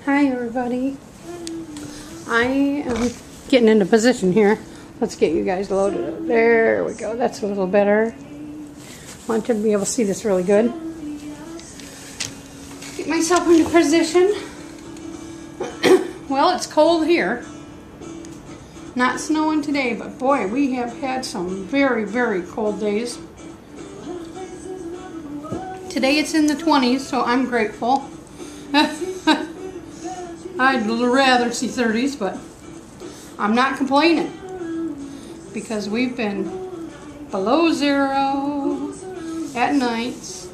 Hi everybody. I am getting into position here. Let's get you guys loaded up. There we go. That's a little better. I want you to be able to see this really good. Get myself into position. Well, it's cold here. Not snowing today, but boy, we have had some very, very cold days. Today it's in the 20s, so I'm grateful. I'd rather see 30s, but I'm not complaining because we've been below zero at nights,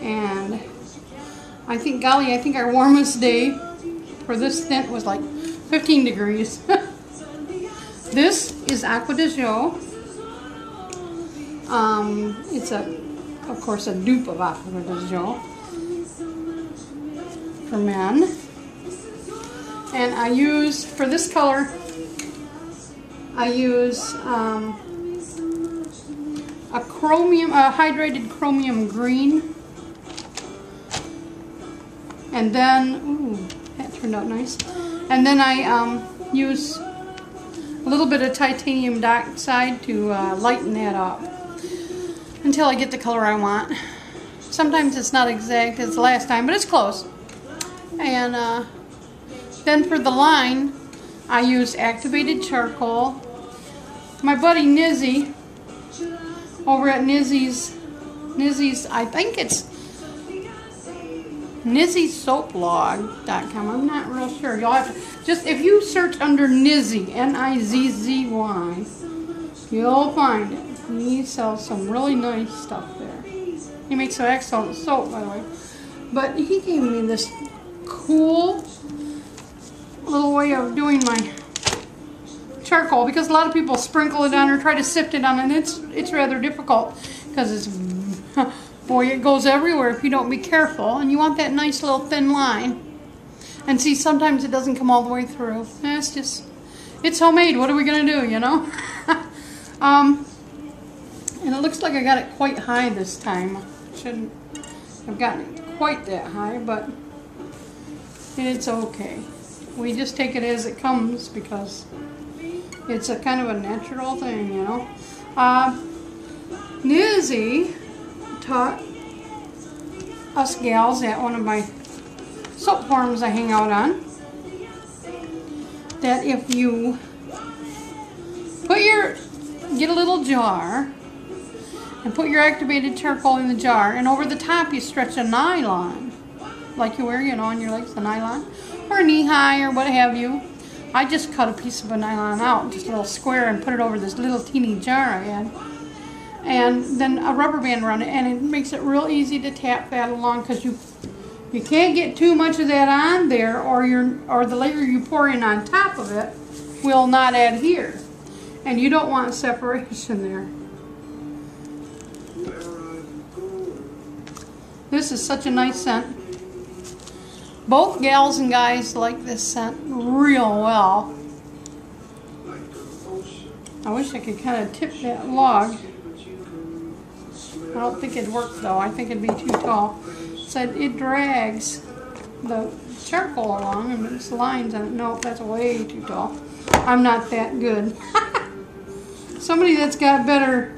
and I think, golly, I think our warmest day for this stint was like 15 degrees. This is Aqua Di Gio. It's of course, a dupe of Aqua Di Gio for men. And I use, for this color, I use a hydrated chromium green. And then, ooh, that turned out nice. And then I use a little bit of titanium dioxide to lighten that up until I get the color I want. Sometimes it's not exact as the last time, but it's close. And then for the line, I use activated charcoal. My buddy Nizzy, over at Nizzy's, I think it's NizzySoapLog.com. I'm not real sure. You'll have to, just if you search under Nizzy, N-I-Z-Z-Y, you'll find it. He sells some really nice stuff there. He makes some excellent soap, by the way. But he gave me this cool little way of doing my charcoal, because a lot of people sprinkle it on or try to sift it on, and it's rather difficult because it's boy, it goes everywhere if you don't be careful, and you want that nice little thin line. And see, sometimes it doesn't come all the way through. It's just, it's homemade. What are we gonna do, you know? And it looks like I got it quite high this time. Shouldn't have gotten it quite that high, but it's okay. We just take it as it comes because it's a kind of a natural thing, you know. Nizzy taught us gals at one of my soap forums I hang out on that if you get a little jar and put your activated charcoal in the jar, and over the top you stretch a nylon, like you wear, you know, on your legs, the nylon, or a knee-high or what have you. I just cut a piece of a nylon out, just a little square, and put it over this little teeny jar I had. And then a rubber band around it, and it makes it real easy to tap that along, because you can't get too much of that on there, or the layer you pour in on top of it will not adhere. And you don't want separation there. This is such a nice scent. Both gals and guys like this scent real well. I wish I could kind of tip that log. I don't think it'd work though. I think it'd be too tall. So it drags the charcoal along and there's lines on it. No, that's way too tall. I'm not that good. Somebody that's got better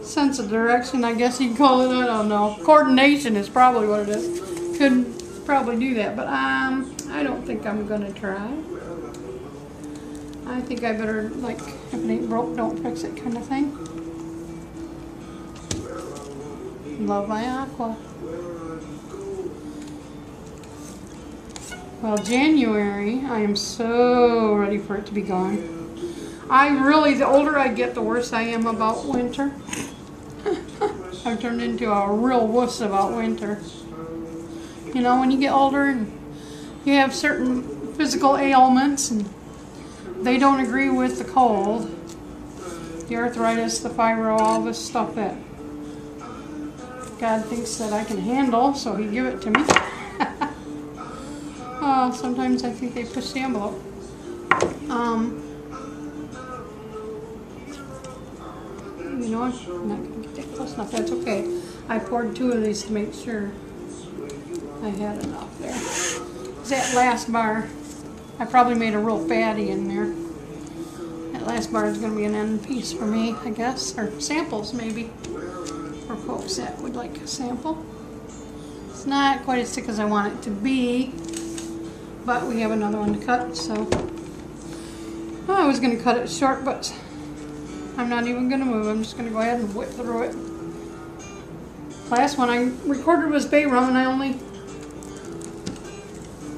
sense of direction, I guess you'd call it, I don't know. Coordination is probably what it is. Could probably do that, but I don't think I'm gonna try. I think I better, like, if it ain't broke, don't fix it kind of thing. Love my aqua. Well, January, I am so ready for it to be gone. The older I get, the worse I am about winter. I've turned into a real wuss about winter. You know, when you get older and you have certain physical ailments and they don't agree with the cold, the arthritis, the fibro, all this stuff that God thinks that I can handle, so He give it to me. Oh, sometimes I think they push the envelope. You know, I'm not going to get that close enough. That's okay. I poured 2 of these to make sure I had enough there. That last bar, I probably made a real fatty in there. That last bar is going to be an end piece for me, I guess, or samples maybe, for folks that would like a sample. It's not quite as thick as I want it to be, but we have another one to cut, so I was going to cut it short, but I'm not even going to move. I'm just going to go ahead and whip through it. Last one I recorded was bay rum, and I only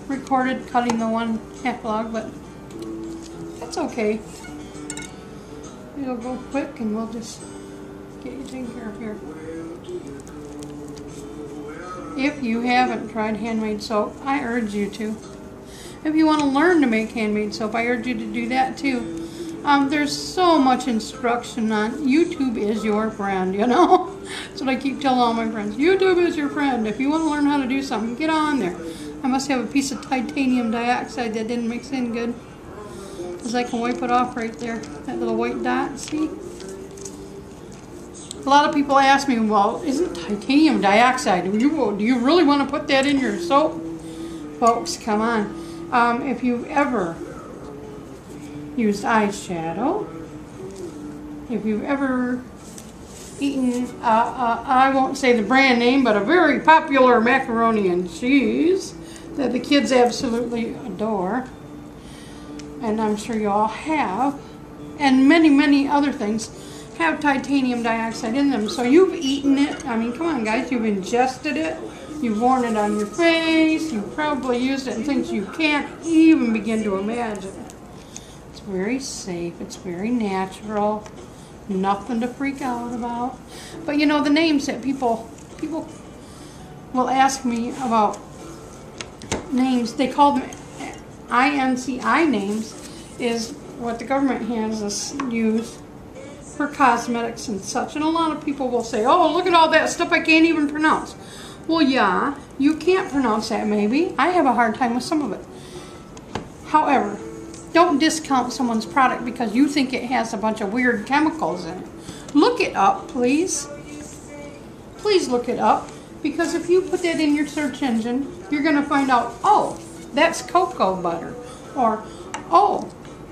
recorded cutting the one half log, but that's okay. It'll go quick and we'll just get you taken care of here. If you haven't tried handmade soap, I urge you to. If you want to learn to make handmade soap, I urge you to do that too. There's so much instruction on YouTube is your friend, you know? That's what I keep telling all my friends. YouTube is your friend. If you want to learn how to do something, get on there. I must have a piece of titanium dioxide that didn't mix in good, because I can wipe it off right there. That little white dot, see? A lot of people ask me, well, isn't titanium dioxide, do you really want to put that in your soap? Folks, come on. If you've ever used eyeshadow, if you've ever eaten, I won't say the brand name, but a very popular macaroni and cheese that the kids absolutely adore, and I'm sure you all have, and many, many other things have titanium dioxide in them. So you've eaten it. I mean, come on, guys. You've ingested it. You've worn it on your face. You've probably used it in things you can't even begin to imagine. It's very safe. It's very natural. Nothing to freak out about. But you know, the names that people will ask me about names, they call them INCI names, is what the government has us use for cosmetics and such. And a lot of people will say, oh, look at all that stuff I can't even pronounce. Well, yeah, you can't pronounce that maybe. I have a hard time with some of it. However, don't discount someone's product because you think it has a bunch of weird chemicals in it. Look it up, please. Please look it up, because if you put that in your search engine, you're going to find out, oh, that's cocoa butter, or oh,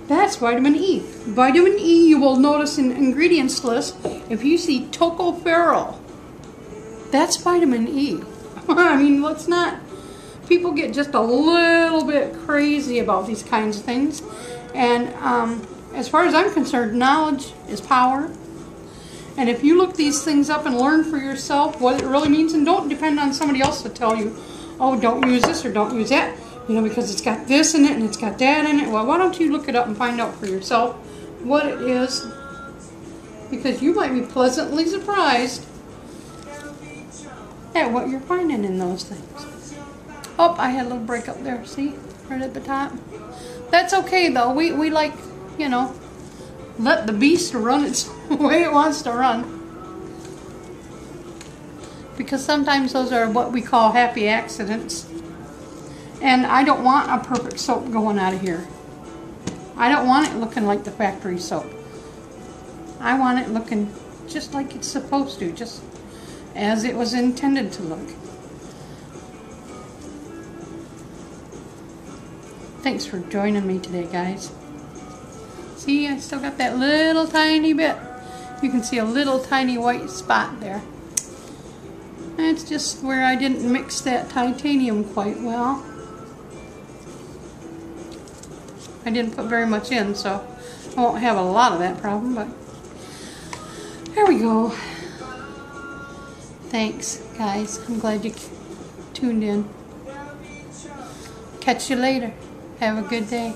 that's vitamin E. Vitamin E, you will notice in the ingredients list, if you see tocopherol, that's vitamin E. I mean, let's not, people get just a little bit crazy about these kinds of things. And as far as I'm concerned, knowledge is power. And if you look these things up and learn for yourself what it really means, and don't depend on somebody else to tell you, oh, don't use this or don't use that, you know, because it's got this in it and it's got that in it. Well, why don't you look it up and find out for yourself what it is, because you might be pleasantly surprised at what you're finding in those things. Oh, I had a little break up there, see? Right at the top. That's okay, though. We like, you know, let the beast run its way it wants to run. Because sometimes those are what we call happy accidents. And I don't want a perfect soap going out of here. I don't want it looking like the factory soap. I want it looking just like it's supposed to, just as it was intended to look. Thanks for joining me today, guys. See, I still got that little tiny bit. You can see a little tiny white spot there. That's just where I didn't mix that titanium quite well. I didn't put very much in, so I won't have a lot of that problem, but there we go. Thanks, guys. I'm glad you tuned in. Catch you later. Have a good day.